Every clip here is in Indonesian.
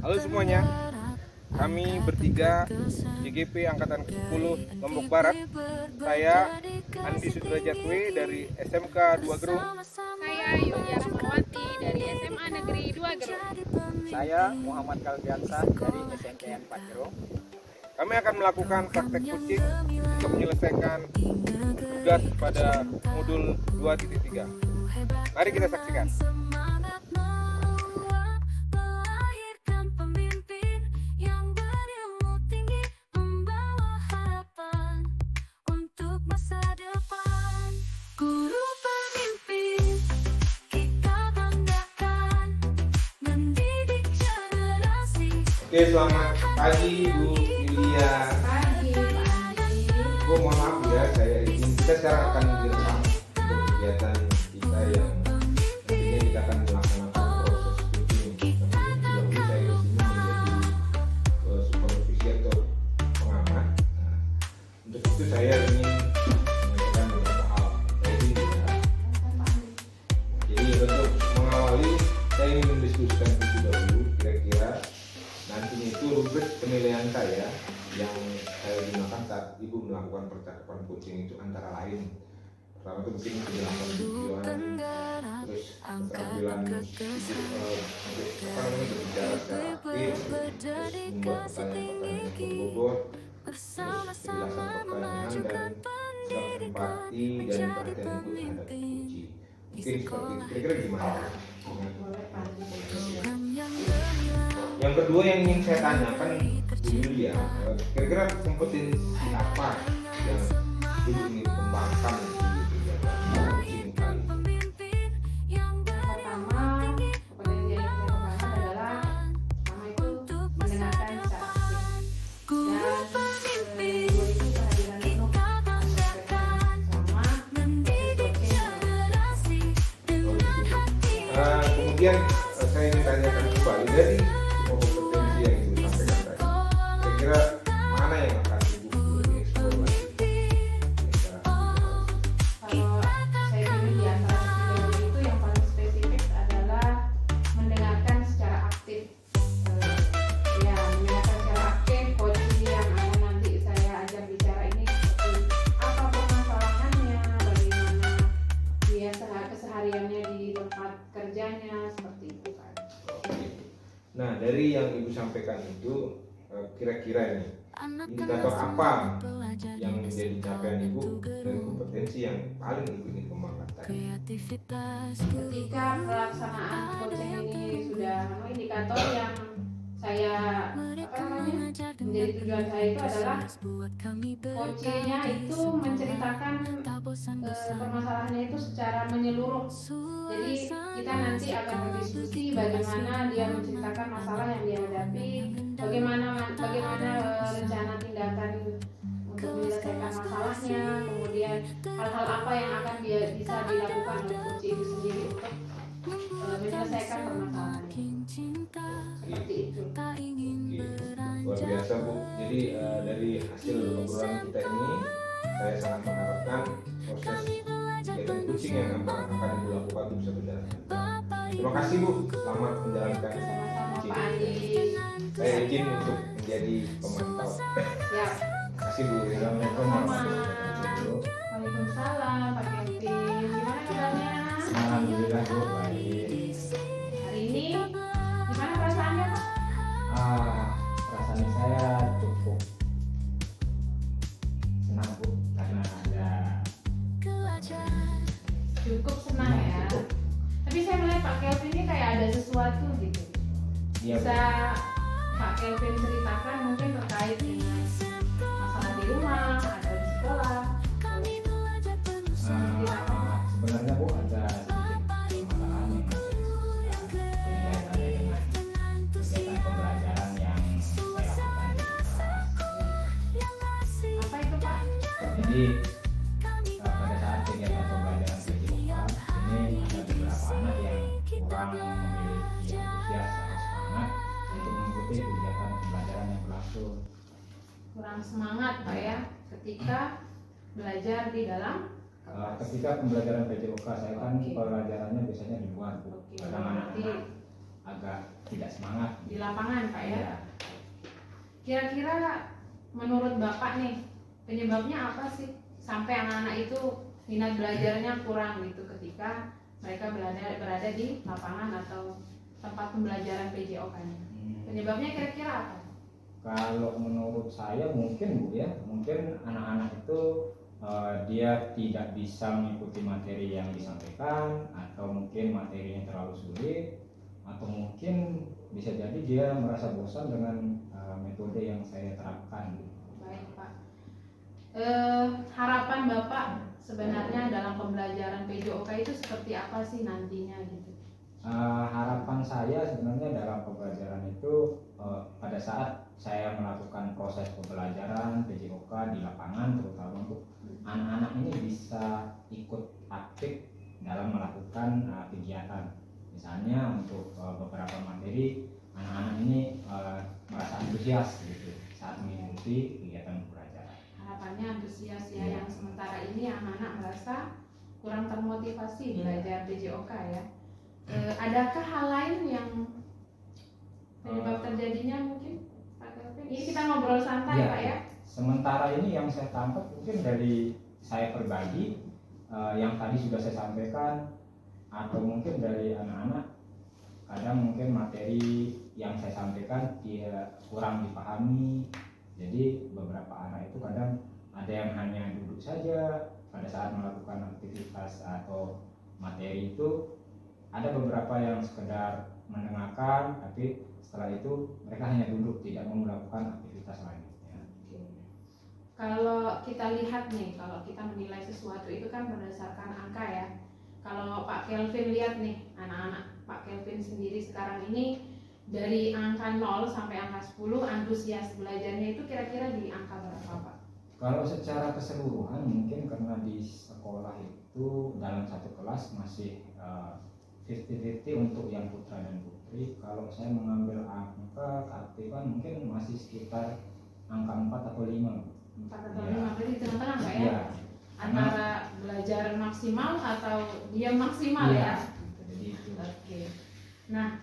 Halo semuanya, kami bertiga JGP Angkatan ke-10 Lombok Barat. Saya Andi Sudrajat W dari SMK 2 Gerung. Saya Yulia Rahmawati dari SMA Negeri 2 Gerung. Saya Muhammad Kalbiansa dari SMPN 4 Gerung. Kami akan melakukan praktek kucing untuk menyelesaikan tugas pada modul 2.3. Mari kita saksikan. Oke, selamat pagi Bu Yulia. Pagi, Pak Andi. Bu, mohon maaf ya, saya izin kita sekarang akan direkam untuk kegiatan kita yang nantinya kita akan melaksanakan proses kucing. Tapi dahulu saya di sini menjadi supervisi atau pengamat. Nah, untuk itu saya ingin menyampaikan beberapa hal. Saya izin ya. Jadi untuk mengawali, saya ingin mendiskusikan terlebih dahulu kira-kira nantinya itu rubrik penilaian saya yang saya gunakan saat ibu melakukan percakapan kucing itu antara lain pertama itu mungkin penjelasan tujuan, terus keterampilan berbicara secara aktif, terus membuat pertanyaan-pertanyaan yang berbobot, terus penjelasan pertanyaan dan sikap empati dan perhatian ibu terhadap kucing. Mungkin seperti itu. Kira-kira gimana? Yang kedua yang ingin saya tanyakan Bu Yulia, kira-kira kompetensi apa yang Ibu ingin kembangkan di kegiatan kucing kali ini? Pertama, kompetensi yang saya kembangkan adalah pertama itu mendengarkan secara aktif dan kedua itu kehadiran penuh sama Kemudian saya ingin tanyakan kembali dari semua kompetensi yang Ibu sampaikan tadi, kira-kira mana yang akan Ibu eksplor lagi? kalau saya pilih di antara ketiga itu yang paling spesifik adalah mendengarkan secara aktif. Ya, mendengarkan secara aktif coaching yang akan nanti saya ajak bicara ini seperti apa permasalahannya, bagaimana dia kesehariannya di tempat kerjanya, seperti itu kan. Nah, dari yang Ibu sampaikan itu, kira-kira ini indikator apa yang menjadi capaian Ibu dan kompetensi yang paling Ibu ingin kembangkan tadi? Ketika pelaksanaan coaching ini sudah indikator yang saya menjadi tujuan saya itu adalah coachingnya itu menceritakan permasalahannya itu secara menyeluruh. Jadi kita nanti akan berdiskusi bagaimana dia menceritakan masalah yang dia hadapi, bagaimana rencana tindakan untuk menyelesaikan masalahnya, kemudian hal-hal apa yang akan dia bisa dilakukan oleh coach itu sendiri untuk menyelesaikan permasalahannya. Seperti itu. Luar biasa Bu. Jadi dari hasil obrolan kita ini, saya sangat mengharapkan proses kegiatan kucing yang akan Ibu lakukan itu bisa berjalan. Terima kasih Bu, selamat menjalankan kucing. Pak Andi. Saya izin untuk menjadi pemantau. Ya. Terima kasih Bu. Assalamualaikum warahmatullahi wabarakatuh. Waalaikumsalam Pak Kevin. Gimana kabarnya? Alhamdulillah Bu, baik. Hari ini gimana perasaannya Pak? Perasaan saya cukup senang Bu, karena ada Cukup senang ya. cukup. Tapi saya melihat Pak Kelvin ini kayak ada sesuatu gitu. Iya, Bu. Bisa Pak Kelvin ceritakan mungkin terkait dengan masalah di rumah atau di sekolah. Sebenarnya Bu ada sedikit permasalahan yang masih diskusikan kaitannya dengan kegiatan pembelajaran yang saya lakukan di kelas. Apa itu Pak? Jadi pada saat kegiatan pembelajaran PJOK ini ada beberapa anak yang kurang memiliki antusias atau semangat untuk mengikuti kegiatan pembelajaran yang berlangsung. Kurang semangat Pak ya ketika belajar di dalam Ketika pembelajaran PJOK saya kan pelajarannya biasanya di luar Bu. Oke, Kadang berarti anak-anak agak tidak semangat di lapangan Pak ya. Iya. Kira-kira menurut Bapak nih penyebabnya apa sih sampai anak-anak itu minat belajarnya kurang gitu ketika mereka berada di lapangan atau tempat pembelajaran PJOK-nya? Penyebabnya kira-kira apa? Kalau menurut saya mungkin Bu ya, mungkin anak-anak itu dia tidak bisa mengikuti materi yang disampaikan, atau mungkin materinya terlalu sulit, atau mungkin bisa jadi dia merasa bosan dengan metode yang saya terapkan. Baik Pak. Harapan Bapak sebenarnya dalam pembelajaran PJOK itu seperti apa sih nantinya gitu? Harapan saya sebenarnya dalam pembelajaran itu pada saat saya melakukan proses pembelajaran PJOK di lapangan, terutama untuk anak-anak ini bisa ikut aktif dalam melakukan kegiatan. Misalnya untuk beberapa materi anak-anak ini merasa antusias gitu saat mengikuti kegiatan pembelajaran. Harapannya antusias ya, yang sementara ini anak-anak merasa kurang termotivasi belajar PJOK ya. Adakah hal lain yang penyebab terjadinya mungkin Pak Kelvin? Ini kita ngobrol santai Ya, Pak ya. sementara ini yang saya tangkap mungkin dari saya pribadi yang tadi sudah saya sampaikan, atau mungkin dari anak-anak, kadang mungkin materi yang saya sampaikan dia kurang dipahami. Jadi beberapa anak itu kadang ada yang hanya duduk saja pada saat melakukan aktivitas atau materi itu, ada beberapa yang sekedar mendengarkan, tapi setelah itu mereka hanya duduk, tidak mau melakukan aktivitas lainnya. Kalau kita lihat nih, kalau kita menilai sesuatu itu kan berdasarkan angka ya. Kalau Pak Kelvin lihat nih, anak-anak Pak Kelvin sendiri sekarang ini dari angka 0 sampai angka 10 antusias belajarnya itu kira-kira di angka berapa Pak? Kalau secara keseluruhan mungkin karena di sekolah itu dalam satu kelas masih 50-50 untuk yang putra dan putri. Kalau saya mengambil angka keaktifan mungkin masih sekitar angka 4 atau 5. 4 atau 5, berarti di tengah-tengah Pak ya? Iya. Antara belajar maksimal atau diam maksimal ya? Jadi itu. Oke. Nah,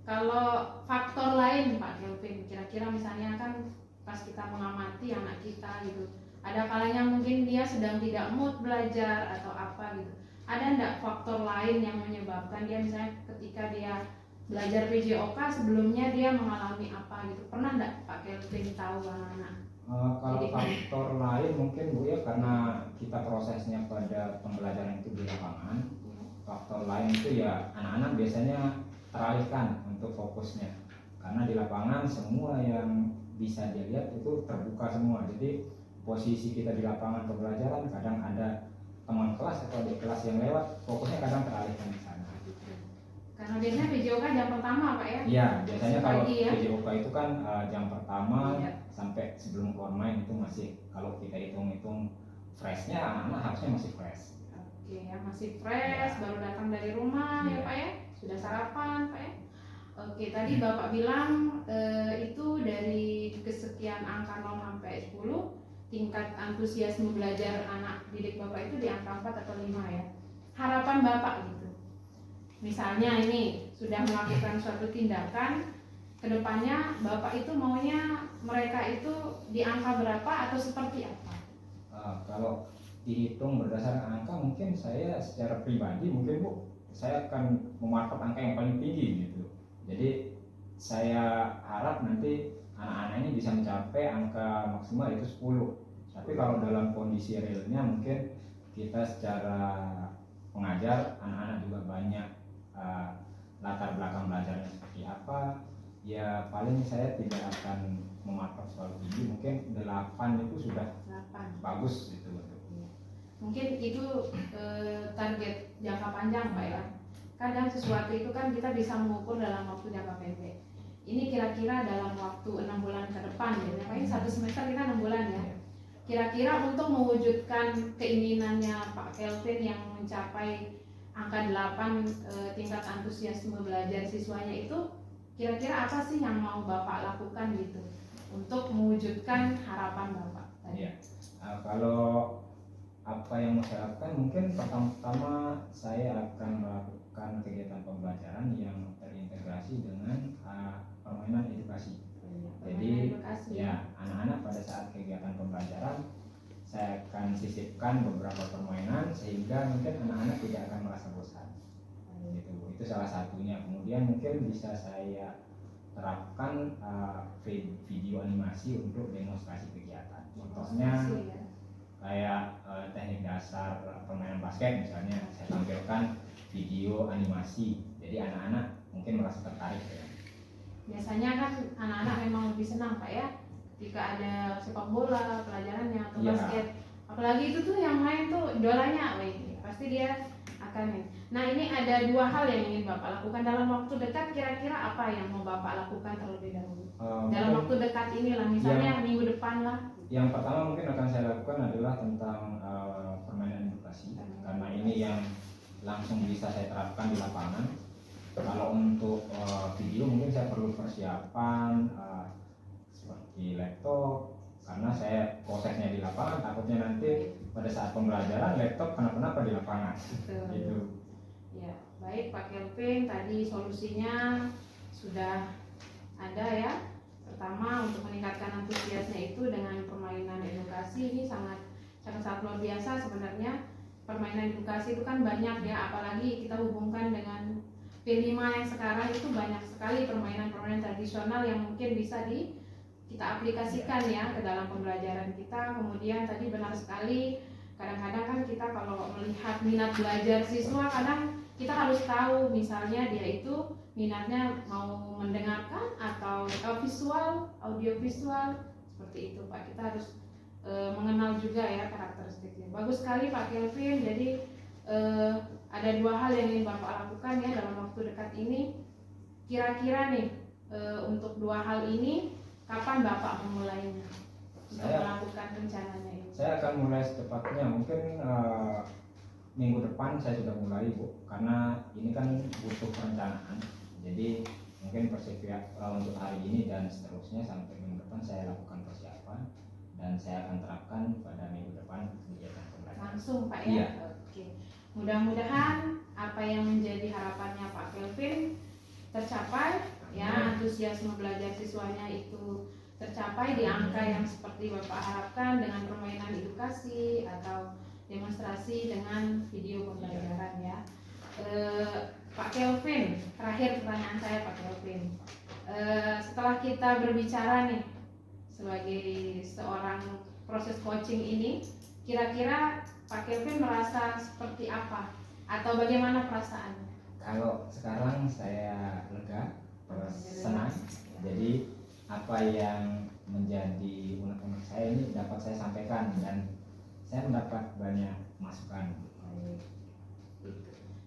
kalau faktor lain Pak Kelvin, kira-kira misalnya kan pas kita mengamati anak kita gitu, ada kalanya mungkin dia sedang tidak mood belajar atau apa gitu. Ada enggak faktor lain yang menyebabkan dia, misalnya ketika dia belajar PJOK sebelumnya dia mengalami apa gitu? Pernah enggak Pak Kelvin tahu anak-anak? Kalau faktor lain mungkin Bu ya, karena kita prosesnya pada pembelajaran itu di lapangan. Faktor lain itu ya anak-anak biasanya teralihkan untuk fokusnya, karena di lapangan semua yang bisa dilihat itu terbuka semua. Jadi posisi kita di lapangan pembelajaran kadang ada teman kelas atau adik kelas yang lewat, fokusnya kadang teralihkan di sana. Karena biasanya PJOK jam pertama Pak ya? Iya, biasanya kalau Pagi ya? PJOK itu kan jam pertama Iya. sampai sebelum keluar main itu masih, kalau kita hitung-hitung freshnya anak-anak harusnya masih fresh. Oke ya, masih fresh, baru datang dari rumah ya Pak ya? Sudah sarapan Pak ya? Oke, tadi Bapak bilang itu dari kesekian angka 0 sampai 10, tingkat antusiasme belajar anak didik Bapak itu di angka 4 atau 5 ya. Harapan Bapak gitu, misalnya ini sudah melakukan suatu tindakan, kedepannya Bapak itu maunya mereka itu di angka berapa atau seperti apa? Kalau dihitung berdasarkan angka, mungkin saya secara pribadi mungkin Bu, saya akan mematok angka yang paling tinggi gitu. Jadi saya harap nanti anak-anak ini bisa mencapai angka maksimal itu 10. Tapi kalau dalam kondisi realnya mungkin kita secara pengajar, anak-anak juga banyak latar belakang belajarnya seperti apa, ya paling saya tidak akan mematok selalu tinggi, mungkin 8 itu sudah 8. bagus gitu. Mungkin itu target jangka panjang Pak ya. Kadang sesuatu itu kan kita bisa mengukur dalam waktu jangka pendek. Ini kira-kira dalam waktu 6 bulan ke depan ya, paling 1 semester kita 6 bulan ya. Kira-kira untuk mewujudkan keinginannya Pak Kelvin yang mencapai angka 8 tingkat antusiasme belajar siswanya itu, kira-kira apa sih yang mau Bapak lakukan gitu untuk mewujudkan harapan Bapak tadi? Ya, kalau apa yang mau saya lakukan, mungkin pertama-tama saya akan melakukan kegiatan pembelajaran yang terintegrasi terintegrasi dengan permainan edukasi. Permainan Jadi edukasi. ya anak-anak pada saat kegiatan pembelajaran saya akan sisipkan beberapa permainan sehingga mungkin anak-anak tidak akan merasa bosan. Gitu. Itu salah satunya. Kemudian mungkin bisa saya terapkan video animasi untuk demonstrasi kegiatan. Contohnya kayak teknik dasar permainan basket misalnya, saya tampilkan video animasi. Jadi anak-anak mungkin merasa tertarik ya. Biasanya kan anak-anak memang lebih senang Pak ya ketika ada sepak bola pelajarannya atau Iya. basket, apalagi itu tuh yang main tuh idolanya, pasti dia akan main. Nah ini ada dua hal yang ingin Bapak lakukan dalam waktu dekat, kira-kira apa yang mau Bapak lakukan terlebih dahulu dalam waktu dekat inilah, misalnya minggu depan lah. Yang pertama mungkin akan saya lakukan adalah tentang permainan edukasi, karena ini yang langsung bisa saya terapkan di lapangan. Kalau untuk video mungkin saya perlu persiapan seperti laptop, karena saya prosesnya di lapangan, takutnya nanti pada saat pembelajaran laptop kenapa-napa di lapangan. Betul. Gitu. Ya, baik Pak Kelvin, tadi solusinya sudah ada ya. Pertama, untuk meningkatkan antusiasnya itu dengan permainan edukasi, ini sangat luar biasa sebenarnya. Permainan edukasi itu kan banyak ya, apalagi kita hubungkan dengan P5 yang sekarang itu banyak sekali permainan-permainan tradisional yang mungkin bisa kita aplikasikan ya ke dalam pembelajaran kita. Kemudian tadi benar sekali, kadang-kadang kan kita kalau melihat minat belajar siswa, kadang kita harus tahu misalnya dia itu minatnya mau mendengarkan atau visual, audio visual, seperti itu Pak. Kita harus mengenal juga ya karakteristiknya. Bagus sekali Pak Kelvin. Jadi ada dua hal yang ingin Bapak lakukan ya dalam waktu dekat ini. Kira-kira nih untuk dua hal ini kapan Bapak memulainya untuk melakukan rencananya ini? Saya akan mulai secepatnya, mungkin minggu depan saya sudah mulai Bu, karena ini kan butuh perencanaan. Jadi mungkin persiapan untuk hari ini dan seterusnya sampai minggu depan saya lakukan persiapan dan saya akan terapkan pada minggu depan kegiatan pembelajaran. Langsung Pak ya? Iya. Oke. Mudah-mudahan apa yang menjadi harapannya Pak Kelvin tercapai ya, antusiasme belajar siswanya itu tercapai di angka yang seperti Bapak harapkan dengan permainan edukasi atau demonstrasi dengan video pembelajaran ya. Pak Kelvin, terakhir pertanyaan saya Pak Kelvin. Setelah kita berbicara nih sebagai seorang proses coaching ini, kira-kira Pak Kelvin merasa seperti apa atau bagaimana perasaannya? Kalau sekarang saya lega, senang. Jadi apa yang menjadi unek-unek saya ini dapat saya sampaikan dan saya mendapat banyak masukan.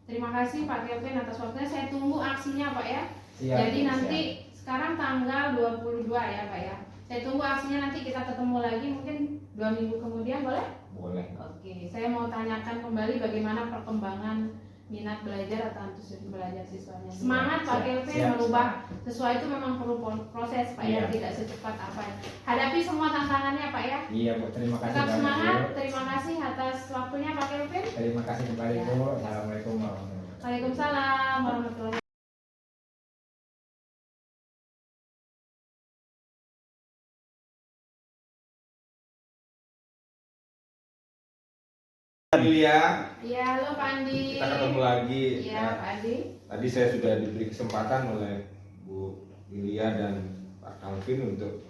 Terima kasih Pak Kelvin atas waktunya. Saya tunggu aksinya Pak ya. Siap, Jadi siap. nanti sekarang tanggal 22 ya Pak ya. Saya tunggu aksinya, nanti kita ketemu lagi mungkin 2 minggu kemudian, boleh? Boleh. Oke, saya mau tanyakan kembali bagaimana perkembangan minat belajar atau antusiasme belajar siswanya. Semangat Pak Kelvin, Siap. merubah sesuai itu memang perlu proses Pak ya, Iya. tidak secepat apa ya. Hadapi semua tantangannya Pak ya. Iya Bu, terima kasih Tetap banyak semangat, Bu. terima kasih atas waktunya Pak Kelvin. Terima kasih kembali Ya. Bu. Assalamualaikum warahmatullahi wabarakatuh. Waalaikumsalam warahmatullahi wabarakatuh. Lilia, Iya, halo Pak Andi. kita ketemu lagi. Iya, Pak Andi. Tadi saya sudah diberi kesempatan oleh Bu Lilia dan Pak Calvin untuk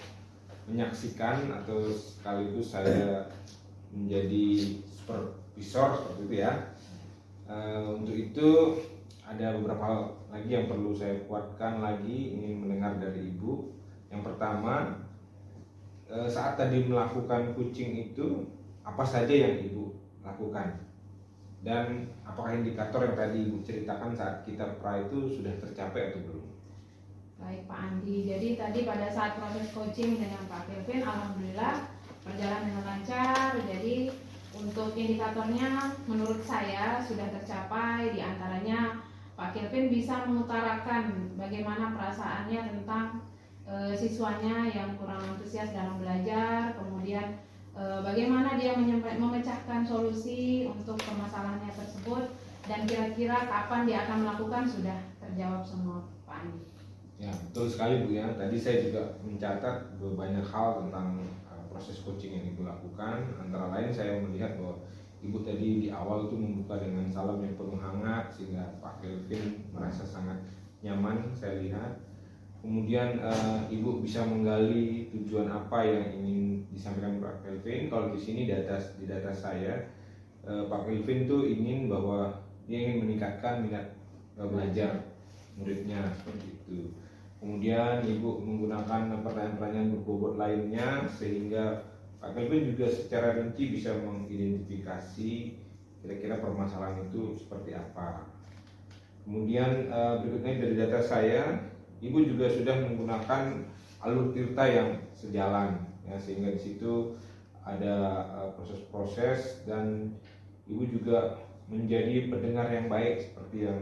menyaksikan atau sekaligus saya menjadi supervisor seperti itu ya. Untuk itu ada beberapa hal lagi yang perlu saya kuatkan lagi, ingin mendengar dari Ibu. Yang pertama, saat tadi melakukan coaching itu apa saja yang Ibu lakukan, dan apakah indikator yang tadi Ibu ceritakan saat kita pra itu sudah tercapai atau belum? Baik Pak Andi, jadi tadi pada saat proses coaching dengan Pak Kelvin, alhamdulillah berjalan dengan lancar. Jadi untuk indikatornya menurut saya sudah tercapai. Di antaranya Pak Kelvin bisa mengutarakan bagaimana perasaannya tentang siswanya yang kurang antusias dalam belajar, kemudian bagaimana dia memecahkan solusi untuk permasalahannya tersebut, dan kira-kira kapan dia akan melakukan sudah terjawab semua Pak Andi. Ya, betul sekali Bu ya. Tadi saya juga mencatat banyak hal tentang proses coaching yang Ibu lakukan. Antara lain saya melihat bahwa Ibu tadi di awal itu membuka dengan salam yang penuh hangat sehingga Pak Kelvin merasa sangat nyaman, saya lihat. Kemudian Ibu bisa menggali tujuan apa yang ingin disampaikan Pak Kelvin. Kalau di sini di data saya, Pak Kelvin tuh ingin bahwa dia ingin meningkatkan minat belajar muridnya seperti itu. Kemudian Ibu menggunakan pertanyaan-pertanyaan berbobot lainnya sehingga Pak Kelvin juga secara rinci bisa mengidentifikasi kira-kira permasalahan itu seperti apa. Kemudian berikutnya dari data saya, Ibu juga sudah menggunakan alur tirta yang sejalan, ya, sehingga di situ ada proses-proses dan Ibu juga menjadi pendengar yang baik seperti yang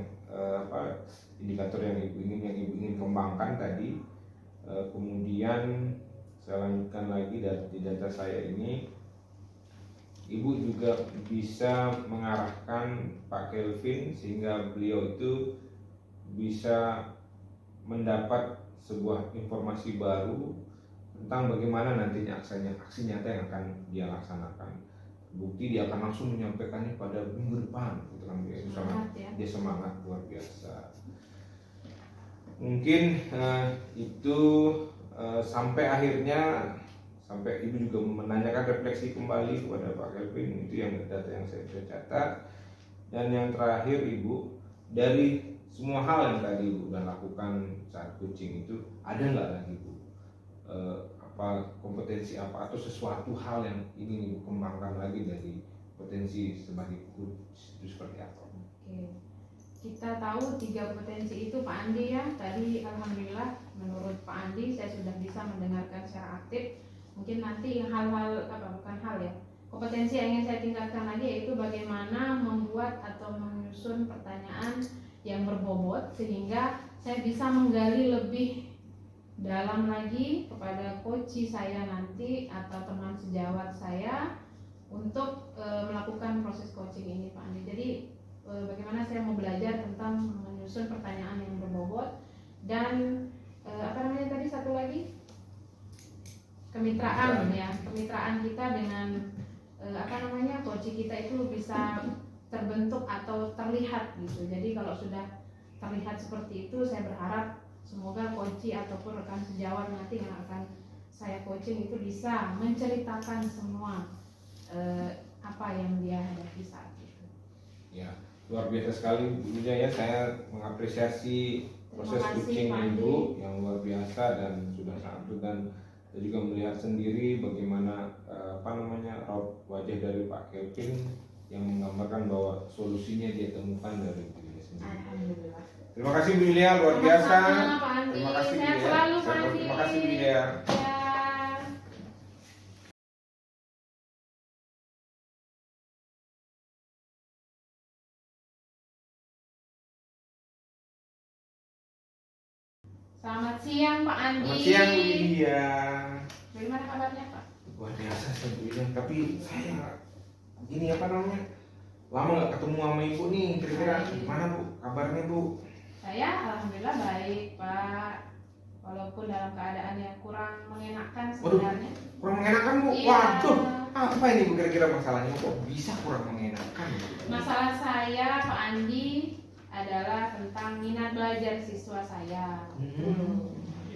indikator yang Ibu ingin kembangkan tadi. Kemudian saya lanjutkan lagi di data saya ini, Ibu juga bisa mengarahkan Pak Kelvin sehingga beliau itu bisa mendapat sebuah informasi baru tentang bagaimana nantinya aksi nyata yang akan dia laksanakan. Bukti dia akan langsung menyampaikannya pada minggu depan, gitu kan. Dia semangat luar biasa. Mungkin itu sampai akhirnya Ibu juga menanyakan refleksi kembali kepada Pak Kelvin. Itu yang data yang saya catat. Dan yang terakhir Ibu, dari semua hal yang tadi Ibu sudah lakukan saat coaching itu, ada nggak lagi Bu kompetensi apa atau sesuatu hal yang ingin Ibu kembangkan lagi dari potensi sebagai coach itu seperti apa? Oke. Kita tahu 3 potensi itu Pak Andi ya. Tadi alhamdulillah menurut Pak Andi saya sudah bisa mendengarkan secara aktif. Mungkin nanti kompetensi yang ingin saya tingkatkan lagi yaitu bagaimana membuat atau menyusun pertanyaan yang berbobot sehingga saya bisa menggali lebih dalam lagi kepada coach saya nanti atau teman sejawat saya untuk melakukan proses coaching ini Pak Andi. Jadi bagaimana saya mau belajar tentang menyusun pertanyaan yang berbobot dan tadi satu lagi kemitraan ya, kemitraan kita dengan coach kita itu bisa terbentuk atau terlihat gitu. Jadi kalau sudah terlihat seperti itu, saya berharap semoga coach ataupun rekan sejawat nanti yang akan saya coaching itu bisa menceritakan semua apa yang dia hadapi saat itu. Ya, luar biasa sekali Bu Ida ya. Saya mengapresiasi proses coaching Ibu yang luar biasa dan sudah sangat, dan saya juga melihat sendiri bagaimana raut wajah dari Pak Kelvin yang menggambarkan bahwa solusinya dia temukan dari dirinya sendiri. Alhamdulillah. Terima kasih Bu Lia, luar biasa. Terima kasih Bu Lia. Selalu Pak Andi. Terima kasih Bu Lia. Ya. Selamat siang Pak Andi. Selamat siang Bu Lia. Bagaimana kabarnya Pak? Luar biasa saya Bu Lia, tapi saya lama nggak ketemu sama Ibu nih. Kira-kira gimana Bu kabarnya Bu? Saya alhamdulillah baik Pak, walaupun dalam keadaan yang kurang mengenakan sebenarnya. Kurang mengenakan Bu? Iya. Waduh, apa ini Bu kira-kira masalahnya? Kok bisa kurang mengenakan? Masalah saya Pak Andi adalah tentang minat belajar siswa saya.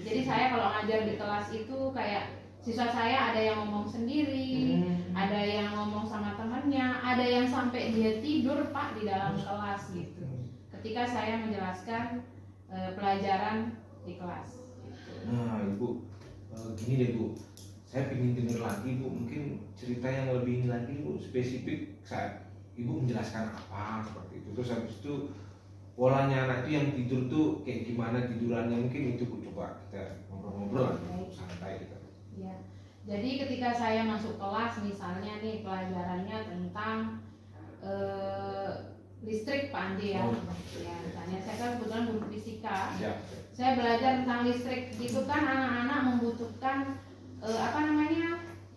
Jadi saya kalau ngajar di kelas itu kayak siswa saya ada yang ngomong sendiri, ada yang ngomong sama temannya, ada yang sampai dia tidur Pak di dalam kelas gitu. Ketika saya menjelaskan pelajaran di kelas. Nah Ibu, gini deh Bu, saya ingin dengar lagi Bu, mungkin cerita yang lebih ini lagi Bu, spesifik saat Ibu menjelaskan apa seperti itu. Terus habis itu polanya anak itu yang tidur tuh kayak gimana tidurannya, mungkin itu Bu, coba kita ngobrol-ngobrol santai gitu. Ya, jadi ketika saya masuk kelas misalnya nih pelajarannya tentang listrik Pak Andi ya. Ya, misalnya saya kan kebetulan guru fisika. Ya. Saya belajar tentang listrik itu kan anak-anak membutuhkan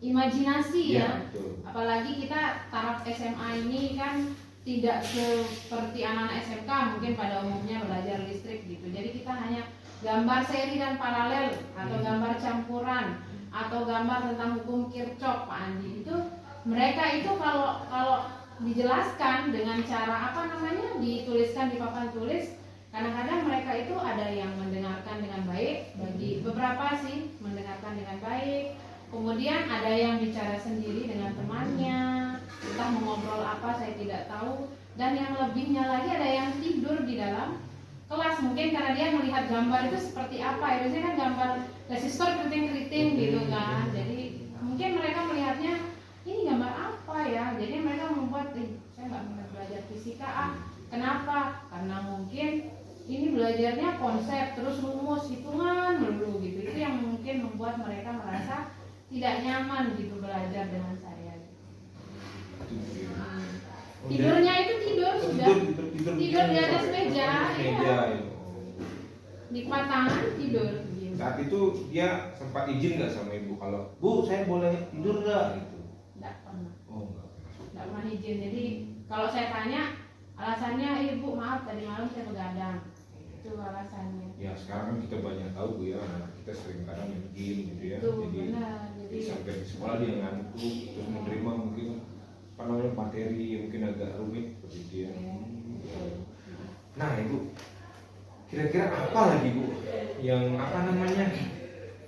imajinasi ya. Betul. Apalagi kita taraf SMA ini kan tidak seperti anak-anak SMK mungkin pada umumnya belajar listrik gitu. Jadi kita hanya gambar seri dan paralel atau gambar campuran atau gambar tentang hukum Kirchhoff, Pak Andi, itu mereka itu kalau dijelaskan dengan cara apa namanya, dituliskan di papan tulis, kadang-kadang mereka itu ada yang mendengarkan dengan baik, bagi beberapa sih mendengarkan dengan baik, kemudian ada yang bicara sendiri dengan temannya, entah mengobrol apa saya tidak tahu, dan yang lebihnya lagi ada yang tidur di dalam kelas, mungkin karena dia melihat gambar itu seperti apa ya, biasanya kan gambar resistor keriting-keriting gitu kan, jadi mungkin mereka melihatnya ini gambar apa ya, jadi mereka membuat saya nggak mau belajar fisika kenapa, karena mungkin ini belajarnya konsep terus rumus hitungan melulu gitu, itu yang mungkin membuat mereka merasa tidak nyaman gitu belajar dengan saya. Tidurnya itu tidur sudah tidur di atas meja, ya. Nikmat tangan tidur. Saat itu dia sempat izin nggak sama ibu kalau Bu saya boleh tidur nggak gitu? Nggak pernah. Oh nggak. Nggak pernah izin. Jadi kalau saya tanya alasannya, ibu maaf tadi malam saya begadang. Itu alasannya. Ya sekarang kan kita banyak tahu Bu ya, anak kita sering kadang main game gitu ya. Itu Jadi benar. Jadi sampai di sekolah dia ngantuk terus menerima mungkin apa namanya materi yang mungkin agak rumit seperti itu ya. Nah ibu, kira-kira apa lagi Bu yang apa namanya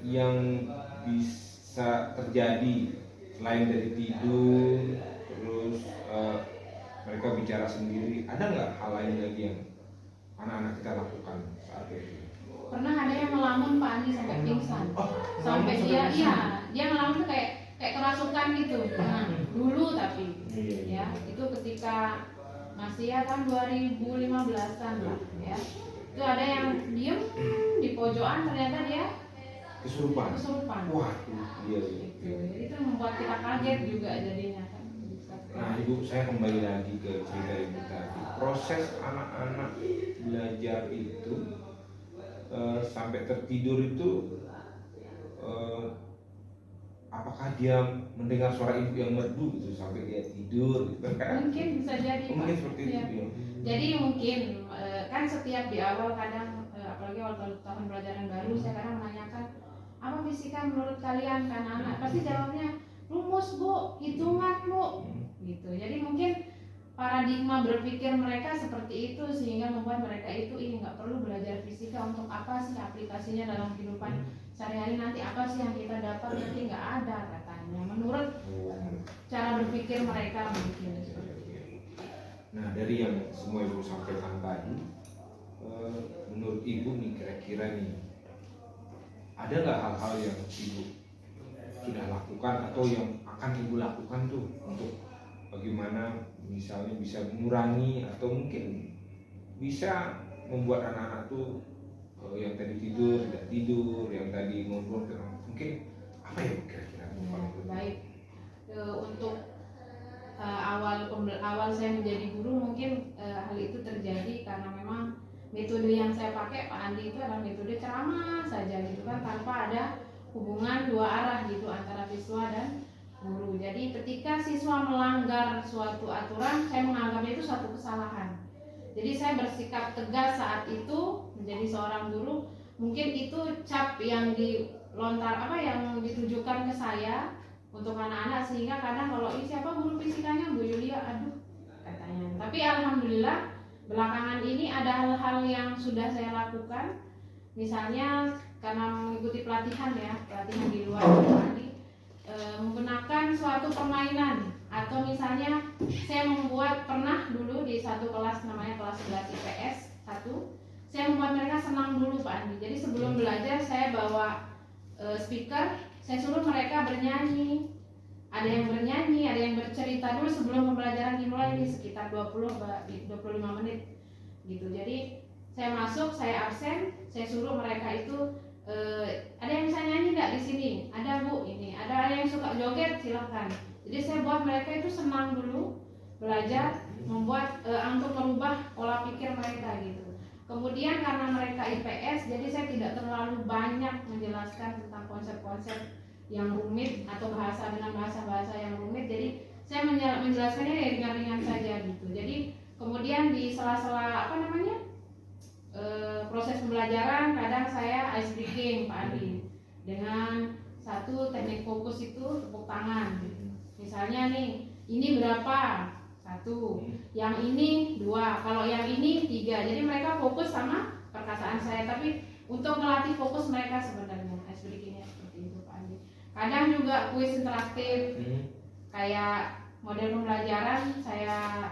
yang bisa terjadi selain dari tidur terus mereka bicara sendiri, ada nggak hal lain lagi yang anak-anak kita lakukan saat itu? pernah ada yang ngelamun Pak Andi sampai pingsan. Sampai dia ngelamun tuh kayak kerasukan gitu. Nah, dulu tapi ya itu ketika masih ya kan 2015-an lah ya. Itu ada yang diem di pojokan, ternyata dia Kesurupan. Wah, iya. Gitu. Jadi itu membuat kita kaget juga jadinya kan. Nah ibu, saya kembali lagi ke cerita ibu tadi. Proses anak-anak belajar itu sampai tertidur itu apakah dia mendengar suara ibu yang merdu gitu sampai dia tidur gitu kan? Mungkin bisa jadi. Mungkin seperti ya. itu ya. Jadi mungkin kan setiap di awal kadang apalagi waktu tahun pelajaran baru saya kadang menanyakan apa fisika menurut kalian kan anak, pasti jawabnya rumus Bu, hitungan Bu, gitu. Jadi mungkin paradigma berpikir mereka seperti itu sehingga membuat mereka itu nggak perlu belajar fisika, untuk apa sih aplikasinya dalam kehidupan sehari-hari, nanti apa sih yang kita dapat, nanti nggak ada katanya menurut cara berpikir mereka mungkin seperti itu. Nah dari yang semua ibu sampaikan tadi, menurut ibu nih kira-kira nih ada nggak hal-hal yang ibu sudah lakukan atau yang akan ibu lakukan tuh untuk bagaimana misalnya bisa mengurangi atau mungkin bisa membuat anak-anak tuh yang tadi tidur tidak tidur, yang tadi ngobrol mungkin apa ya kira-kira? Baik, untuk awal saya menjadi guru mungkin hal itu terjadi karena memang metode yang saya pakai Pak Andi itu adalah metode ceramah saja gitu kan, tanpa ada hubungan dua arah gitu antara siswa dan guru. Jadi ketika siswa melanggar suatu aturan, saya menganggapnya itu suatu kesalahan. Jadi saya bersikap tegas saat itu menjadi seorang guru. Mungkin itu cap yang yang ditujukan ke saya untuk anak-anak, sehingga kadang kalau siapa guru fisikanya Bu Yulia, aduh katanya. Tapi alhamdulillah belakangan ini ada hal-hal yang sudah saya lakukan. Misalnya karena mengikuti pelatihan di luar tadi, menggunakan suatu permainan, atau misalnya saya pernah dulu di satu kelas namanya kelas 11 IPS 1, saya membuat mereka senang dulu Pak Andi. Jadi sebelum belajar saya bawa speaker, saya suruh mereka bernyanyi. Ada yang bernyanyi, ada yang bercerita dulu sebelum pembelajaran dimulai, ini sekitar 20-25 menit gitu. Jadi saya masuk, saya absen, saya suruh mereka itu ada yang bisa nyanyi nggak di sini? Ada Bu, ini. Ada yang suka joget, silakan. Jadi saya buat mereka itu senang dulu belajar, membuat untuk merubah pola pikir mereka gitu. Kemudian karena mereka IPS, jadi saya tidak terlalu banyak menjelaskan tentang konsep-konsep yang rumit atau bahasa dengan bahasa-bahasa yang rumit. Jadi saya menjelaskannya ya ringan-ringan saja gitu. Jadi kemudian di sela-sela proses pembelajaran kadang saya ice breaking Pak Andi dengan satu teknik fokus itu tepuk tangan. Misalnya nih, ini berapa? 1, yang ini 2, kalau yang ini 3. Jadi mereka fokus sama perkataan saya, tapi untuk melatih fokus mereka sebenarnya ice breakingnya seperti itu Pak Andi. Kadang juga kuis interaktif, kayak model pembelajaran saya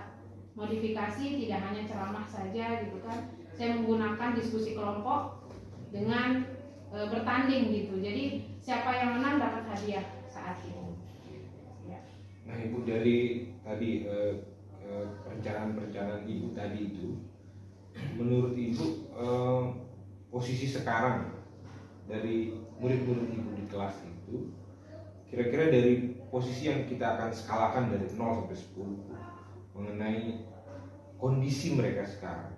modifikasi, tidak hanya ceramah saja gitu kan. Saya menggunakan diskusi kelompok dengan bertanding gitu. Jadi siapa yang menang dapat hadiah saat itu. Ya. Nah Ibu, dari tadi perencanaan Ibu tadi itu, menurut Ibu posisi sekarang dari murid-murid Ibu di kelas itu, kira-kira dari posisi yang kita akan skalakan dari 0 sampai 10 mengenai kondisi mereka sekarang,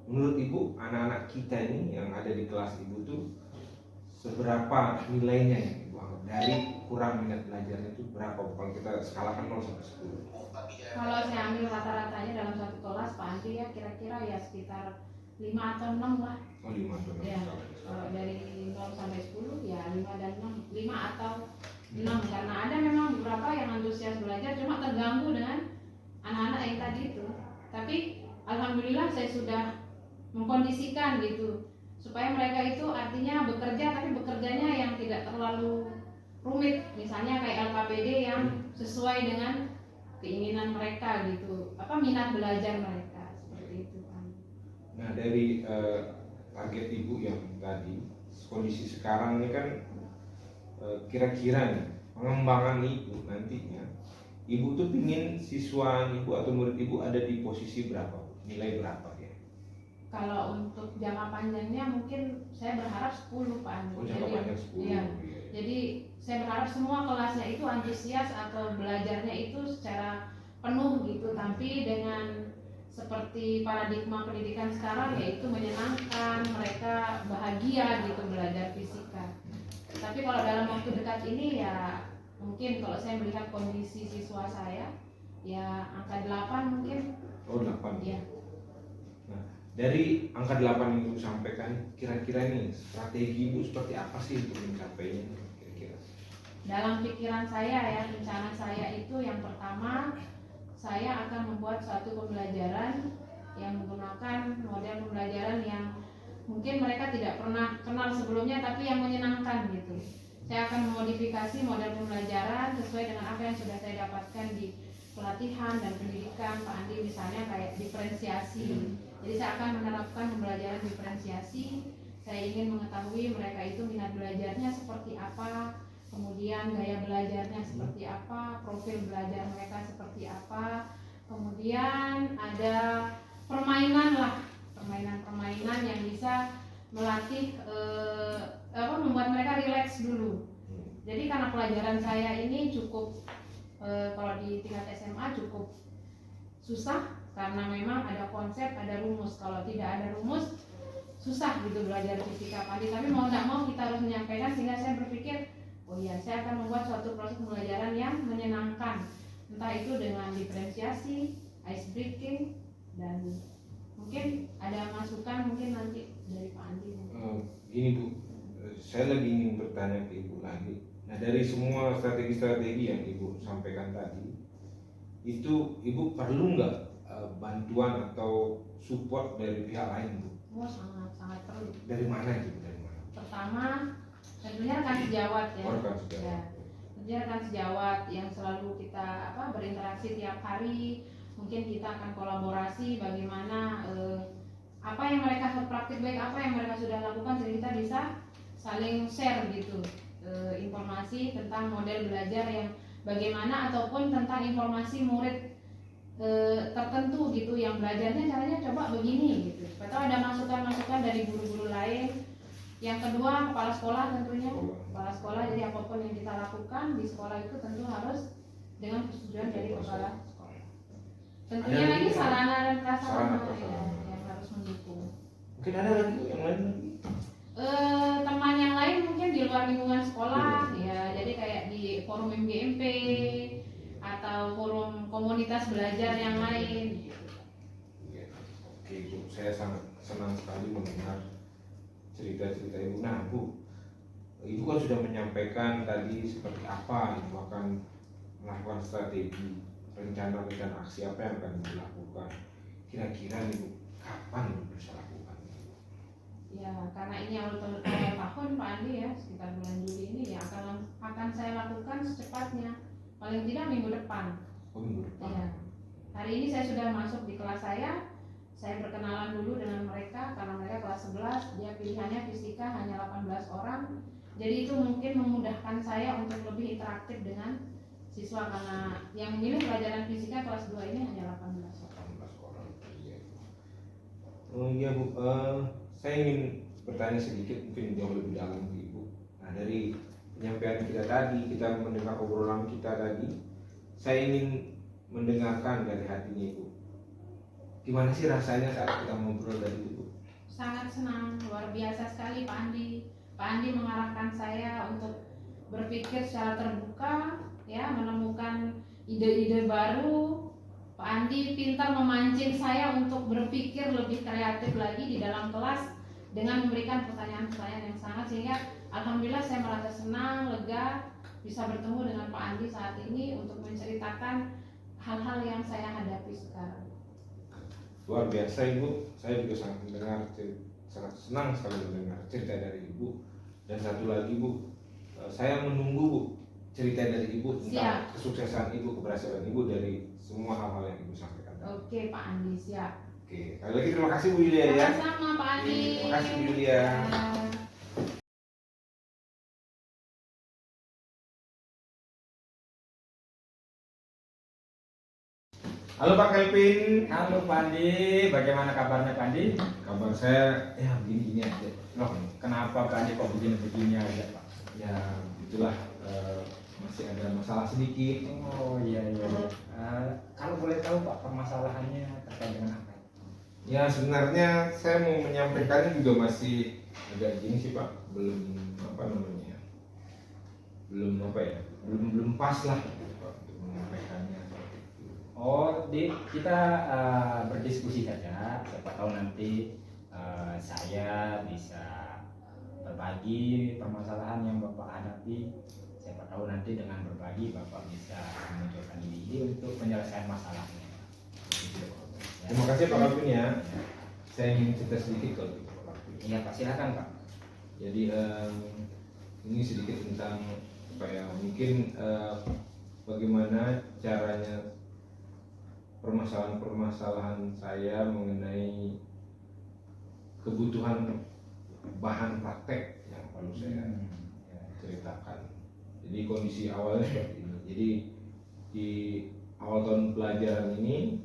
menurut Ibu anak-anak kita ini yang ada di kelas Ibu tuh seberapa nilainya yang Ibu anggap dari kurang minat belajarnya itu berapa kalau kita skalakan 0 sampai 10? Kalau saya ambil rata-ratanya dalam satu kelas Pak Andi ya kira-kira ya sekitar 5 atau 6 lah. Oh 5 atau 6 Ya, kalau dari 0 sampai 10 ya 5 dan 6, 5 atau 6, karena ada memang beberapa yang antusias belajar cuma terganggu dengan anak-anak yang tadi itu. Tapi alhamdulillah saya sudah mengkondisikan gitu supaya mereka itu artinya bekerja, tapi bekerjanya yang tidak terlalu rumit, misalnya kayak LKPD yang sesuai dengan keinginan mereka gitu, minat belajar mereka seperti itu kan. Nah dari target Ibu yang tadi, kondisi sekarang ini kan kira-kira nih pengembangan Ibu nantinya, Ibu tuh pingin siswa Ibu atau murid Ibu ada di posisi berapa, nilai berapa ya? Kalau untuk jangka panjangnya mungkin saya berharap 10 Pak Andi. Oh jangka panjang 10. Iya. Jadi saya berharap semua kelasnya itu antusias atau belajarnya itu secara penuh gitu, tapi dengan seperti paradigma pendidikan sekarang yaitu menyenangkan, mereka bahagia gitu belajar fisika. Tapi kalau dalam waktu dekat ini ya mungkin kalau saya melihat kondisi siswa saya ya angka 8 mungkin. Oh 8. Iya. Nah dari angka 8 yang Ibu sampaikan, kira-kira nih strategi Ibu seperti apa sih untuk mencapainya kira-kira? Dalam pikiran saya ya, rencana saya itu yang pertama, saya akan membuat suatu pembelajaran yang menggunakan model pembelajaran yang mungkin mereka tidak pernah kenal sebelumnya tapi yang menyenangkan gitu. Saya akan memodifikasi model pembelajaran sesuai dengan apa yang sudah saya dapatkan di pelatihan dan pendidikan Pak Andi, misalnya kayak diferensiasi. Jadi saya akan menerapkan pembelajaran diferensiasi. Saya ingin mengetahui mereka itu minat belajarnya seperti apa, kemudian gaya belajarnya seperti apa, profil belajar mereka seperti apa, kemudian ada permainan lah, permainan-permainan yang bisa melatih membuat mereka rileks dulu. Jadi karena pelajaran saya ini cukup kalau di tingkat SMA cukup susah karena memang ada konsep, ada rumus. Kalau tidak ada rumus susah gitu belajar fisika padi. Tapi mau tidak mau kita harus menyampaikan, sehingga saya berpikir oh iya, saya akan membuat suatu proses pembelajaran yang menyenangkan, entah itu dengan diferensiasi, ice breaking, dan mungkin ada masukan mungkin nanti dari Pak Andi. Gini Bu, saya lagi ingin bertanya ke Ibu lagi. Nah dari semua strategi-strategi yang Ibu sampaikan tadi, itu Ibu perlu nggak bantuan atau support dari pihak lain Bu? Oh sangat perlu. Dari mana itu? Dari mana? Pertama tentunya rekan sejawat ya. Oh, rekan sejawat. Ya. Tentunya rekan sejawat yang selalu kita berinteraksi tiap hari. Mungkin kita akan kolaborasi bagaimana apa yang mereka praktik baik, apa yang mereka sudah lakukan, sehingga kita bisa saling share gitu informasi tentang model belajar yang bagaimana, ataupun tentang informasi murid tertentu gitu yang belajarnya caranya coba begini gitu. Atau ada masukan-masukan dari guru-guru lain. Yang kedua, kepala sekolah tentunya. Kepala sekolah, jadi apapun yang kita lakukan di sekolah itu tentu harus dengan persetujuan dari kepala sekolah. Tentunya lagi sarana dan prasarana yang harus mendukung. Mungkin ada lagi yang lain lagi? Teman yang lain mungkin di luar lingkungan sekolah ya, jadi kayak di forum MGMP atau forum komunitas belajar yang lain. Oke Bu, saya sangat senang sekali mendengar cerita-cerita ibu. Nah bu, ibu kan sudah menyampaikan tadi seperti apa ibu akan melakukan strategi, rencana-rencana aksi apa yang akan dilakukan. Kira-kira nih bu, kapan ibu bisa lakukan? Ya, karena ini awal tahun Pak Andi ya, sekitar bulan Juli ini ya akan saya lakukan secepatnya, paling tidak minggu depan. Oh, minggu depan. Ya. Hari ini saya sudah masuk di kelas saya berkenalan dulu dengan mereka karena mereka kelas 11, dia pilihannya fisika hanya 18 orang. Jadi itu mungkin memudahkan saya untuk lebih interaktif dengan siswa karena yang memilih pelajaran fisika kelas 2 ini hanya 18 orang. 18 orang. Iya. Oh iya bu, saya ingin bertanya sedikit mungkin jauh lebih dalam ke ibu. Nah dari penyampaian kita tadi, kita mendengar obrolan kita tadi, saya ingin mendengarkan dari hatinya ibu. Gimana sih rasanya saat kita ngobrol dari ibu? Sangat senang, luar biasa sekali Pak Andi. Pak Andi mengarahkan saya untuk berpikir secara terbuka, ya, menemukan ide-ide baru. Pak Andi pintar memancing saya untuk berpikir lebih kreatif lagi di dalam kelas dengan memberikan pertanyaan-pertanyaan yang sangat, sehingga alhamdulillah saya merasa senang, lega bisa bertemu dengan Pak Andi saat ini untuk menceritakan hal-hal yang saya hadapi sekarang. Luar biasa ibu, saya juga sangat senang sekali mendengar cerita dari ibu. Dan satu lagi bu, saya menunggu bu cerita dari ibu tentang kesuksesan ibu, keberhasilan ibu dari semua hal-hal yang ibu sampaikan. Oke Pak Andi, siap. Oke, sekali lagi terima kasih Bu Yulia ya. Sama-sama Pak Andi. Terima kasih Bu Yulia. Ya. Halo Pak Kelvin. Halo Pak Andi, bagaimana kabarnya Pak Andi? Kabar saya ya begini aja. Loh, kenapa Pak Andi kok begini aja Pak? Ya itulah, masih ada masalah sedikit. Oh iya. Kalau boleh tahu Pak, permasalahannya terkait dengan apa? Ya sebenarnya saya mau menyampaikannya juga masih agak gini sih Pak, belum belum pas lah gitu, Pak, untuk menyampaikannya seperti itu. Oh, kita berdiskusi saja. Siapa tahu nanti saya bisa berbagi permasalahan yang Bapak hadapi. Siapa tahu nanti dengan berbagi Bapak bisa memunculkan ide untuk penyelesaian masalahnya. Ya. Terima kasih Pak Kelvin ya. Saya ingin cerita sedikit kalau gitu Pak Kelvin. Iya Pak, silakan Pak. Jadi ini sedikit tentang apa ya, mungkin bagaimana caranya permasalahan saya mengenai kebutuhan bahan praktek yang perlu saya ceritakan. Jadi kondisi awalnya seperti ini. Jadi di awal tahun pelajaran ini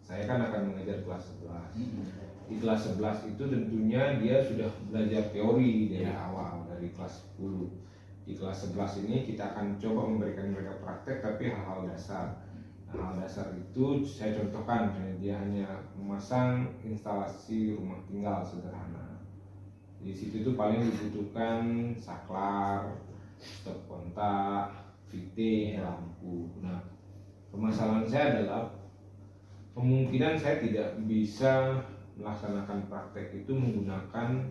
saya kan akan mengajar kelas 11. Di kelas 11 itu tentunya dia sudah belajar teori dari awal, dari kelas 10. Di kelas 11 ini kita akan coba memberikan mereka praktek tapi hal-hal dasar. Hal dasar itu saya contohkan, dia hanya memasang instalasi rumah tinggal sederhana. Di situ itu paling dibutuhkan saklar, stop kontak, fitting, lampu. Nah, permasalahan saya adalah kemungkinan saya tidak bisa melaksanakan praktek itu menggunakan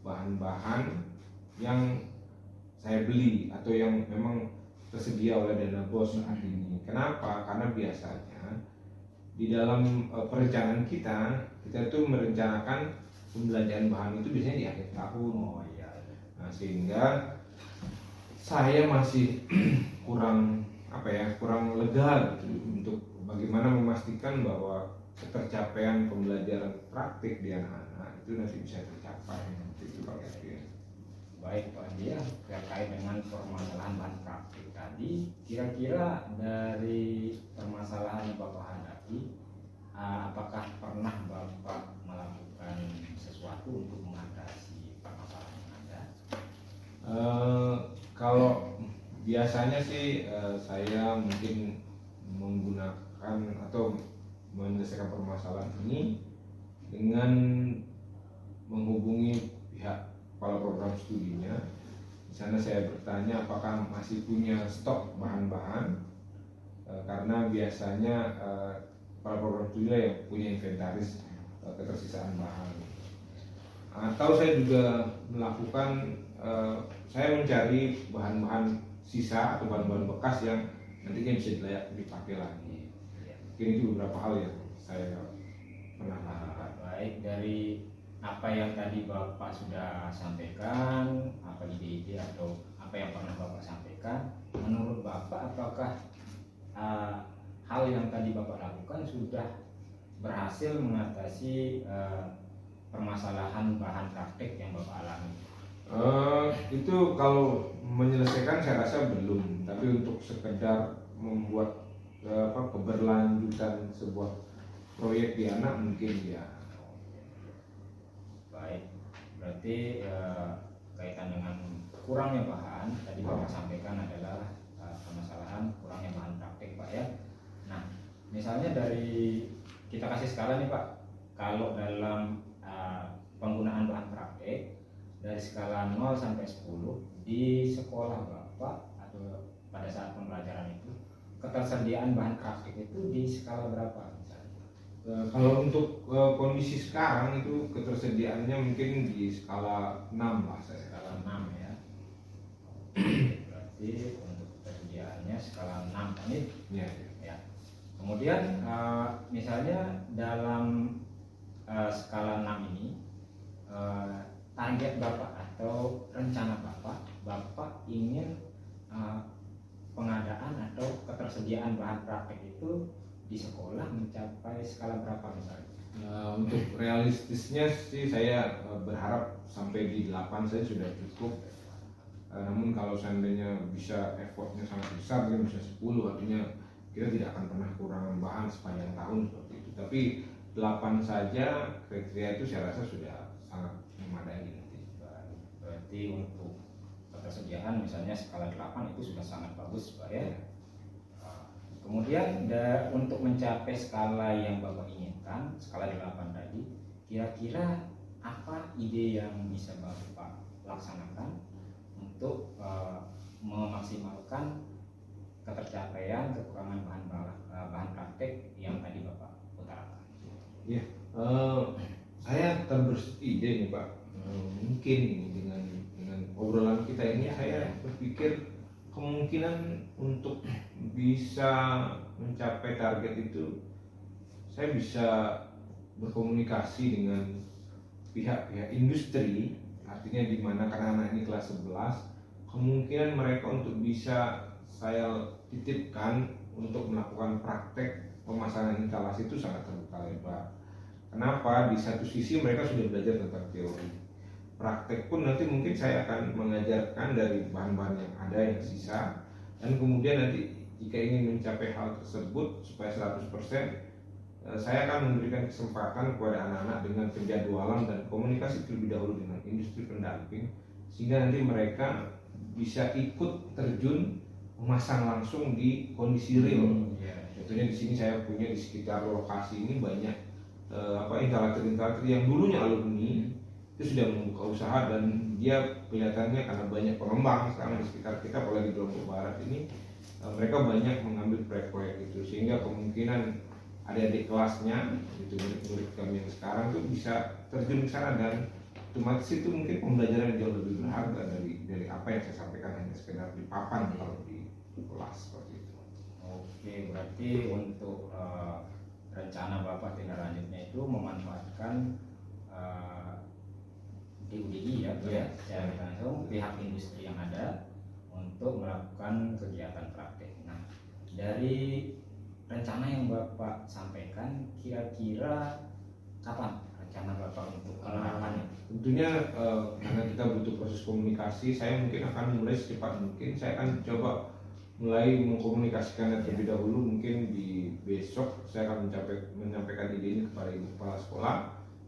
bahan-bahan yang saya beli atau yang memang tersedia oleh dana bos saat ini. Kenapa? Karena biasanya di dalam perencanaan kita itu merencanakan pembelanjaan bahan itu biasanya di akhir tahun. Oh iya. Nah, sehingga saya masih kurang lega gitu untuk bagaimana memastikan bahwa ketercapaian pembelajaran praktik di anak-anak itu nanti bisa tercapai. Itu Pak Kevin. Baik Pak Andi, ya, terkait dengan permasalahan bahan praktik tadi, kira-kira dari permasalahan yang Bapak hadapi, apakah pernah Bapak melakukan sesuatu untuk mengatasi permasalahan yang ada? Kalau biasanya sih saya mungkin menggunakan atau menyelesaikan permasalahan ini dengan menghubungi pihak kepala program studinya. Di sana saya bertanya apakah masih punya stok bahan-bahan, karena biasanya kepala program studi yang punya inventaris ketersisaan bahan. atau saya juga melakukan saya mencari bahan-bahan sisa atau bahan-bahan bekas yang nantinya bisa dipakai lagi. Mungkin itu beberapa hal yang saya pernah lakukan. Baik, dari apa yang tadi Bapak sudah sampaikan, apa ide-ide atau apa yang pernah Bapak sampaikan, menurut Bapak apakah hal yang tadi Bapak lakukan sudah berhasil mengatasi permasalahan bahan praktek yang Bapak alami? Itu kalau menyelesaikan saya rasa belum, tapi untuk sekedar membuat keberlanjutan sebuah proyek di anak mungkin ya. Baik, berarti kaitan dengan kurangnya bahan tadi Bapak sampaikan adalah permasalahan kurangnya bahan praktek, Pak ya. Nah, misalnya dari kita kasih skala nih Pak, kalau dalam penggunaan bahan praktek dari skala 0 sampai 10 di sekolah Bapak atau pada saat pembelajaran itu, ketersediaan bahan praktek itu di skala berapa misalnya? Kalau untuk kondisi sekarang itu ketersediaannya mungkin di skala 6 lah saya. Skala 6 ya. Berarti untuk ketersediaannya skala 6 ini Ya. ya. Kemudian misalnya dalam skala 6 ini target Bapak atau rencana Bapak ingin pengadaan atau ketersediaan bahan praktek itu di sekolah mencapai skala berapa misalnya? Untuk realistisnya sih saya berharap sampai di 8 saya sudah cukup. Namun kalau seandainya bisa effortnya sangat besar, dia bisa 10, artinya kita tidak akan pernah kurang bahan sepanjang tahun seperti itu. Tapi 8 saja kriteria itu saya rasa sudah sangat memadai nanti. Berarti untuk ketersediaan misalnya skala 8 itu sudah sangat bagus Pak ya. Kemudian untuk mencapai skala yang Bapak inginkan, skala 8 tadi, kira-kira apa ide yang bisa Bapak laksanakan untuk memaksimalkan ketercapaian kekurangan bahan praktek yang tadi Bapak utarakan? Ya, saya terbersit ide nih Pak. Mungkin ini dengan obrolan kita ini saya berpikir kemungkinan untuk bisa mencapai target itu saya bisa berkomunikasi dengan pihak-pihak industri, artinya di mana karena anak ini kelas 11, kemungkinan mereka untuk bisa saya titipkan untuk melakukan praktek pemasangan instalasi itu sangat terbuka lebar. Kenapa? Di satu sisi mereka sudah belajar tentang teori, praktek pun nanti mungkin saya akan mengajarkan dari bahan-bahan yang ada yang sisa, dan kemudian nanti jika ingin mencapai hal tersebut supaya 100%, saya akan memberikan kesempatan kepada anak-anak dengan penjadwalan dan komunikasi terlebih dahulu dengan industri pendamping, sehingga nanti mereka bisa ikut terjun memasang langsung di kondisi real. Contohnya di sini saya punya di sekitar lokasi ini banyak instalator-instalator yang dulunya alumni itu sudah membuka usaha, dan dia kelihatannya karena banyak pengembang sekarang di sekitar kita, apalagi di Lombok Barat ini, mereka banyak mengambil proyek-proyek itu, sehingga kemungkinan adik-adik kelasnya itu murid-murid kami yang sekarang tuh bisa terjun ke sana, dan otomatis itu mungkin pembelajaran yang jauh lebih berharga dari apa yang saya sampaikan hanya sekedar di papan kalau di kelas seperti itu. Oke, berarti untuk rencana Bapak tindak lanjutnya itu memanfaatkan DUDI ya, secara langsung pihak industri yang ada untuk melakukan kegiatan praktek. Nah, dari rencana yang Bapak sampaikan, kira-kira kapan rencana Bapak untuk penerapannya? Tentunya karena kita butuh proses komunikasi, saya mungkin akan mulai secepat mungkin. Saya akan coba mulai mengkomunikasikannya terlebih dahulu, mungkin di besok saya akan menyampaikan ide ini kepada ibu kepala sekolah,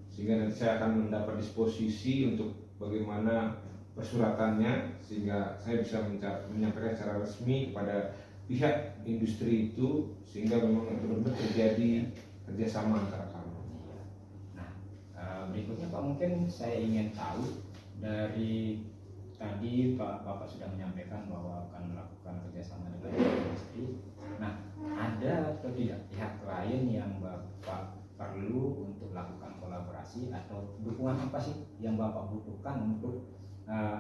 sehingga nanti saya akan mendapat disposisi untuk bagaimana persuratannya, sehingga saya bisa menyampaikan secara resmi kepada pihak industri itu, sehingga memang benar-benar terjadi kerjasama antara kami. Nah, berikutnya Pak, mungkin saya ingin tahu dari tadi Bapak sudah menyampaikan bahwa akan melakukan kerjasama dengan industri. Nah, ada atau tidak pihak lain yang Bapak perlu untuk lakukan kolaborasi motivasi atau dukungan apa sih yang Bapak butuhkan untuk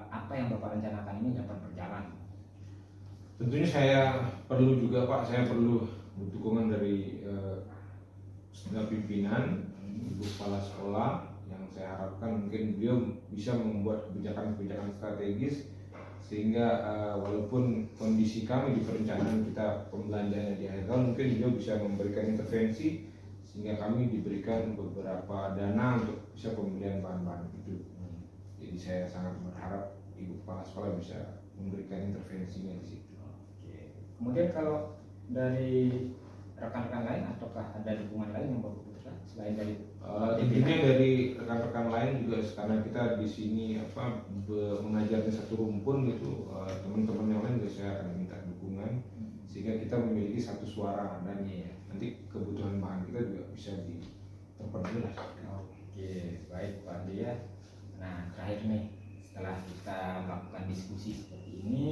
apa yang Bapak rencanakan ini dapat berjalan? Tentunya saya perlu juga Pak, saya perlu dukungan dari pimpinan, ibu kepala sekolah, yang saya harapkan mungkin beliau bisa membuat kebijakan-kebijakan strategis sehingga walaupun kondisi kami di perencanaan kita pembelanjaannya di akhir tahun, mungkin beliau bisa memberikan intervensi sehingga kami diberikan beberapa dana untuk bisa pembelian bahan-bahan itu. Jadi saya sangat berharap ibu kepala sekolah bisa memberikan intervensinya di situ. Oke. Kemudian kalau dari rekan-rekan lain ataukah ada dukungan lain yang Bapak butuhkan selain dari Tentunya dari rekan-rekan lain juga, karena kita di sini mengajar di satu rumpun gitu, teman-teman yang lain juga saya akan minta dukungan sehingga kita memiliki satu suara dan nanti kebutuhan bahan kita juga bisa terpenuhi lah. Oke, baik Pak Andi ya. Nah terakhir nih, setelah kita melakukan diskusi seperti ini,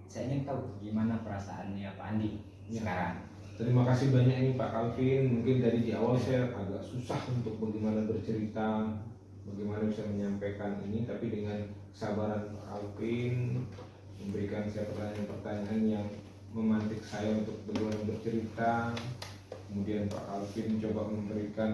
saya ingin tahu gimana perasaannya Pak Andi sekarang. Terima kasih banyak ini Pak Calvin. Mungkin dari di awal saya agak susah untuk bagaimana bercerita, bagaimana bisa menyampaikan ini, tapi dengan kesabaran Pak Calvin memberikan saya pertanyaan-pertanyaan yang memantik saya untuk bagaimana bercerita. Kemudian Pak Calvin coba memberikan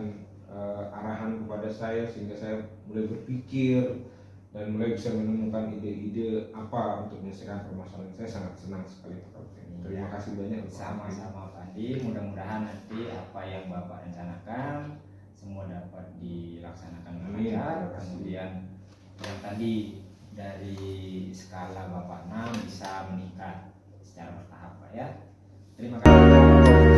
arahan kepada saya sehingga saya mulai berpikir dan mulai bisa menemukan ide-ide apa untuk menyelesaikan permasalahan. Saya sangat senang sekali Pak Calvin. Terima kasih banyak. Sama-sama Pak Andi, mudah-mudahan nanti apa yang Bapak rencanakan semua dapat dilaksanakan dengan lancar. Kemudian yang tadi dari skala Bapak 6 bisa meningkat secara bertahap Pak ya. Terima kasih.